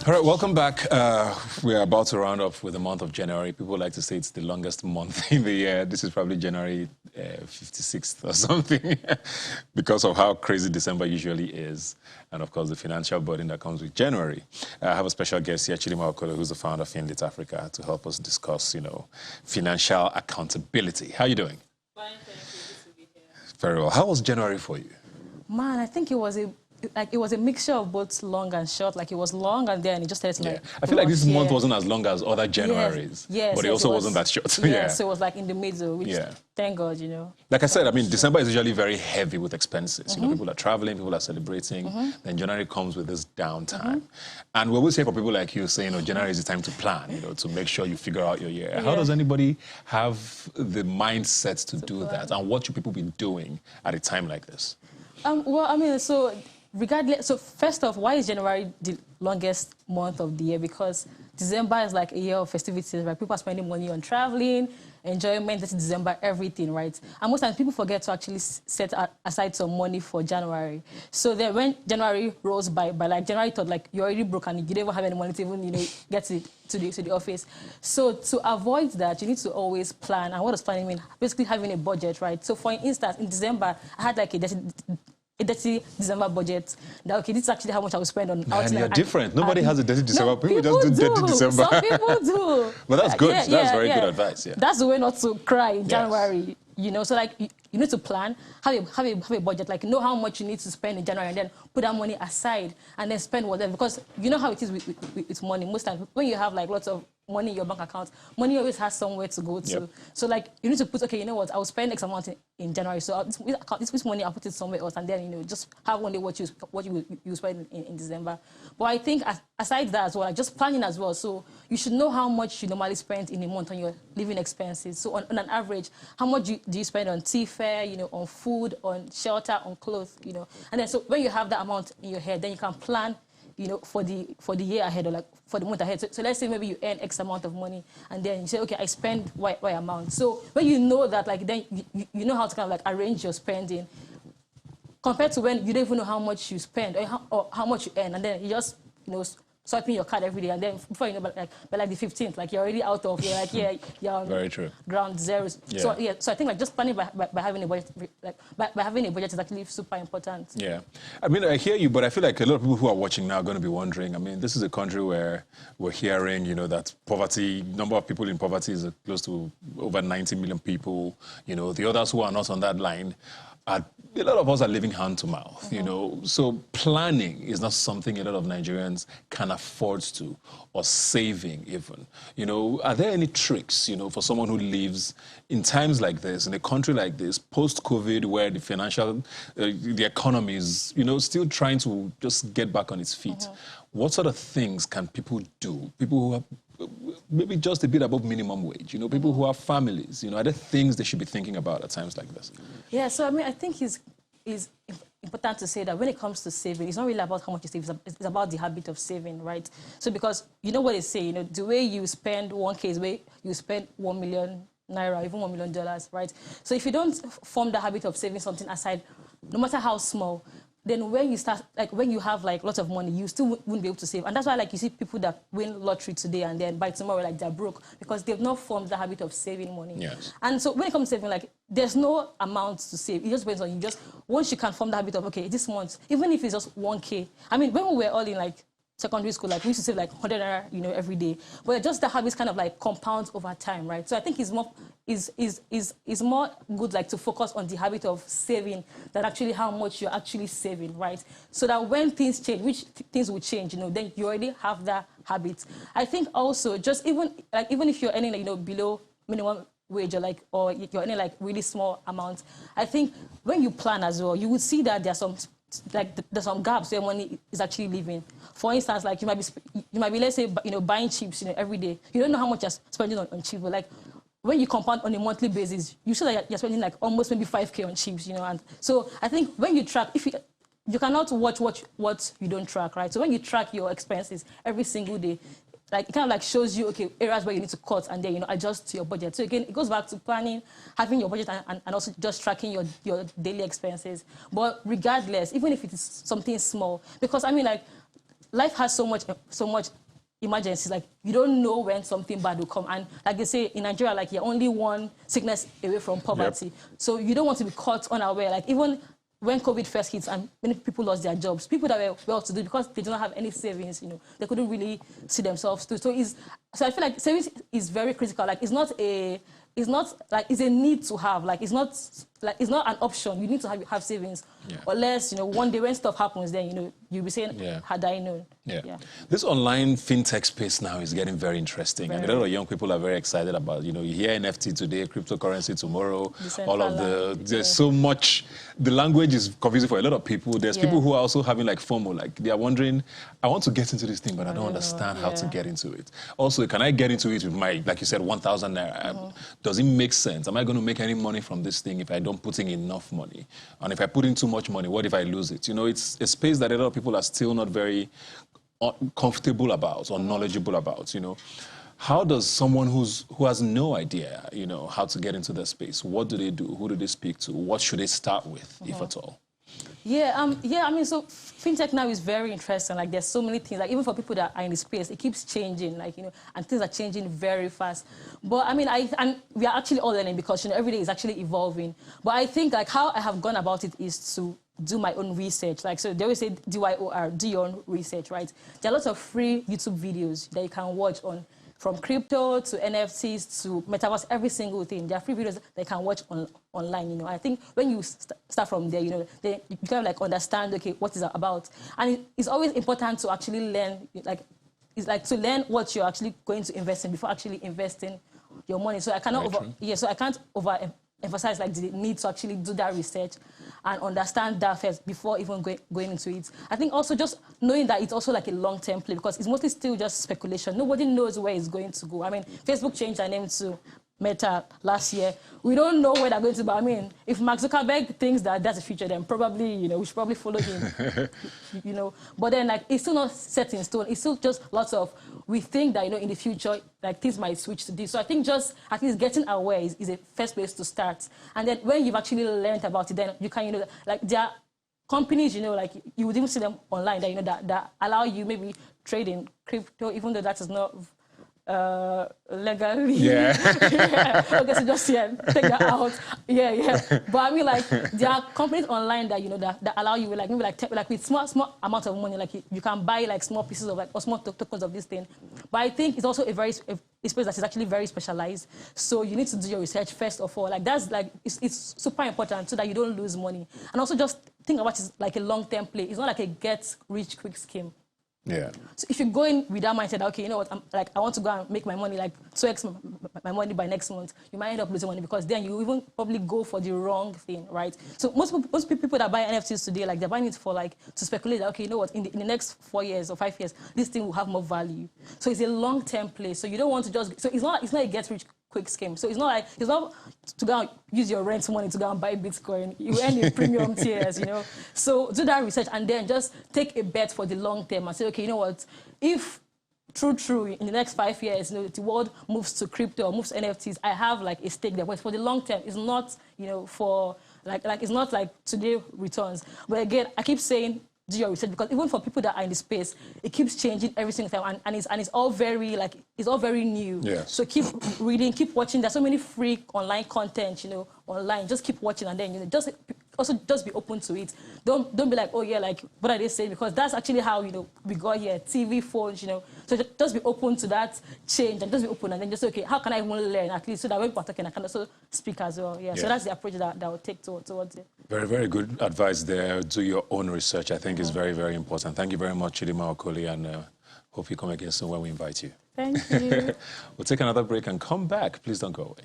All right, welcome back. We're about to round up with the month of January. People like to say it's the longest month in the year. This is probably January 56th or something because of how crazy December usually is. And of course, the financial burden that comes with January. I have a special guest here, Chidinma Okoli, who's the founder of Fintech Africa, to help us discuss, financial accountability. How are you doing? Fine, thank you. Good to be here. Very well. How was January for you? Man, I think it was a mixture of both long and short. Like it was long and then it just started I feel like this month wasn't as long as other Januaries. Yes, but it also wasn't that short. So it was like in the middle, which thank God, Like I said, December is usually very heavy with expenses. People are traveling, people are celebrating. Then January comes with this downtime. And we always say for people like you saying, January is the time to plan, to make sure you figure out your year. How does anybody have the mindset to do that? And what should people be doing at a time like this? So first off, why is January the longest month of the year? Because December is like a year of festivities, right? People are spending money on traveling, enjoyment. That's December, everything, right? And most times people forget to actually set aside some money for January. So then when January rolls by like January thought like you're already broke and you don't even have any money to even get to the office. So to avoid that, you need to always plan. And what does planning mean? Basically having a budget, right? So for instance, in December, I had like a dirty December budget. That, okay, this is actually how much I will spend on outing. And you're different. Nobody has a dirty December. No, people just do dirty December. Some people do. But that's good. That's very good advice. Yeah. That's the way not to cry in January. So like you need to plan, have a budget, like know how much you need to spend in January and then put that money aside and then spend whatever. Because you know how it is with money. Most times when you have like lots of money in your bank account, money always has somewhere to go to. Yep. So like you need to put, okay, you know what, I'll spend X amount in January. So this money I'll put it somewhere else and then just have only what you spend in December. But I think aside that as well, like just planning as well. So you should know how much you normally spend in a month on your living expenses. So on an average, how much do you spend on tea fare, on food, on shelter, on clothes, And then so when you have that amount in your head, then you can plan for the year ahead or like for the month ahead. So let's say maybe you earn X amount of money and then you say, okay, I spend Y amount. So when you know that, like then you know how to kind of like arrange your spending compared to when you don't even know how much you spend or how much you earn. And then you just, swiping your card every day, and then before you know, by like the 15th, like you're already out of, you're on very true. Ground zero. Yeah. So I think like just planning by having a budget, by having a budget is actually super important. Yeah, I hear you, but I feel like a lot of people who are watching now are going to be wondering. This is a country where we're hearing, that poverty, number of people in poverty is close to over 90 million people. The others who are not on that line a lot of us are living hand to mouth, So planning is not something a lot of Nigerians can afford to, or saving even. Are there any tricks, for someone who lives in times like this, in a country like this, post-COVID, where the financial, the economy is, still trying to just get back on its feet? What sort of things can people do? People who have maybe just a bit above minimum wage, people who have families, are there things they should be thinking about at times like this? Yeah, so I think it's important to say that when it comes to saving, it's not really about how much you save, it's about the habit of saving, right? So because you know what they say, the way you spend 1K is the way you spend 1 million naira, even $1 million, right? So if you don't form the habit of saving something aside, no matter how small, then when you start, like when you have like lots of money, you still wouldn't be able to save. And that's why like you see people that win lottery today and then by tomorrow like they're broke because they've not formed the habit of saving money. Yes. And so when it comes to saving, like there's no amount to save. It just depends on you. Once you can form the habit of, okay, this month, even if it's just 1K. When we were all in like secondary school, like we used to save like 100 naira, every day. But just the habits kind of like compounds over time, right? So I think it's more good like to focus on the habit of saving than actually how much you're actually saving, right? So that when things change, which things will change, then you already have that habit. I think also just even if you're earning below minimum wage or you're earning like really small amounts, I think when you plan as well, you would see that there's some gaps where money is actually living. For instance, like you might be let's say buying chips every day. You don't know how much you're spending on chips, but like when you compound on a monthly basis, you see that you're spending like almost maybe 5K on chips, And so I think when you track, if you cannot watch what you don't track, right? So when you track your expenses every single day, like it kind of like shows you, okay, areas where you need to cut and then, adjust to your budget. So again, it goes back to planning, having your budget and also just tracking your daily expenses. But regardless, even if it is something small, because life has so much emergencies. Like, you don't know when something bad will come. And like they say in Nigeria, like, you're only one sickness away from poverty. Yep. So you don't want to be caught unaware. Like, even when COVID first hits and many people lost their jobs, people that were well-to-do, because they do not have any savings, you know, they couldn't really see themselves through. So I feel like savings is very critical. Like, it's not like, it's a need to have. Like, it's not an option. You need to have savings. Yeah. Unless, you know, one day when stuff happens, then, you know, you'll be saying, had I known. Yeah. This online fintech space now is getting very interesting. And a lot of young people are very excited about, you know, you hear NFT today, cryptocurrency tomorrow, all of there's so much, the language is confusing for a lot of people. There's people who are also having like FOMO, like they are wondering, I want to get into this thing, but I don't understand how to get into it. Also, can I get into it with my, like you said, 1,000 naira? Does it make sense? Am I going to make any money from this thing if I don't put in enough money? And if I put in too much money, what if I lose it? You know, it's a space that a lot of people are still not very comfortable about or knowledgeable about, you know. How does someone who has no idea, you know, how to get into the space, what do they do? Who do they speak to? What should they start with, if at all? I mean, so fintech now is very interesting. Like, there's so many things. Like, even for people that are in the space, it keeps changing. Like, you know, and things are changing very fast. But I mean, and we are actually all learning because, you know, every day is actually evolving. But I think like how I have gone about it is to do my own research. Like, so they always say DYOR, do your own research, right? There are lots of free YouTube videos that you can watch on, from crypto to NFTs to metaverse, every single thing. There are free videos that you can watch online, you know. I think when you start from there, you know, then you kind of like understand, okay, what is it about. And it's always important to actually learn, like, it's like to learn what you're actually going to invest in before actually investing your money. So I cannot so I can't overemphasize like the need to actually do that research and understand that first before even going into it. I think also just knowing that it's also like a long-term play, because it's mostly still just speculation. Nobody knows where it's going to go. I mean, Facebook changed their name to Meta last year. We don't know where they're going to, but I mean, if Mark Zuckerberg thinks that that's the future, then probably, you know, we should probably follow him, you know. But then, like, it's still not set in stone. It's still just lots of, we think that, you know, in the future, like, things might switch to this. So I think just at least getting aware is a first place to start. And then when you've actually learned about it, then you can, you know, like, there are companies, you know, like, you would even see them online that, you know, that allow you maybe trade in crypto, even though that is not legally. Okay, so just take that out. But I mean, like, there are companies online that, you know, that allow you with, like, maybe like with small amount of money, like you can buy like small pieces of, like, or small tokens of this thing. But I think it's also a space that is actually very specialized. So you need to do your research first of all. Like, that's like, it's super important so that you don't lose money. And also just think about it like a long-term play. It's not like a get-rich-quick scheme. Yeah. So if you go in with that mindset, okay, you know what, I want to go and make my money, like 2x my money by next month, you might end up losing money because then you even probably go for the wrong thing, right? So most people that buy NFTs today, like, they're buying it for, like, to speculate that, okay, you know what, in the next 4 years or 5 years, this thing will have more value. So it's a long-term play. So you don't want to just, so it's not a get-rich-quick scheme. So it's not to go and use your rent money to go and buy Bitcoin. You earn in premium tiers, you know. So do that research and then just take a bet for the long term and say, okay, you know what, if true, in the next 5 years, you know, the world moves to crypto or moves to NFTs, I have like a stake there. But for the long term, it's not, you know, for like it's not like today returns. But again, I keep saying, do your research, because even for people that are in the space, it keeps changing every single time, and it's all very, like, it's all very new. Yeah. So keep reading, keep watching. There's so many free online content, you know, online. Just keep watching, and then, you know, just be open to it. Don't be like, oh yeah, like, what are they saying? Because that's actually how, you know, we got here. TV, phones, you know. So just be open to that change, and just be open, and then just say, okay, how can I even learn, at least, so that when people are talking, I can also speak as well. Yeah. So that's the approach that I would take towards it. Very, very good advice there. Do your own research. I think is very, very important. Thank you very much, Chidinma, Okoli, and hope you come again soon when we invite you. Thank you. We'll take another break and come back. Please don't go away.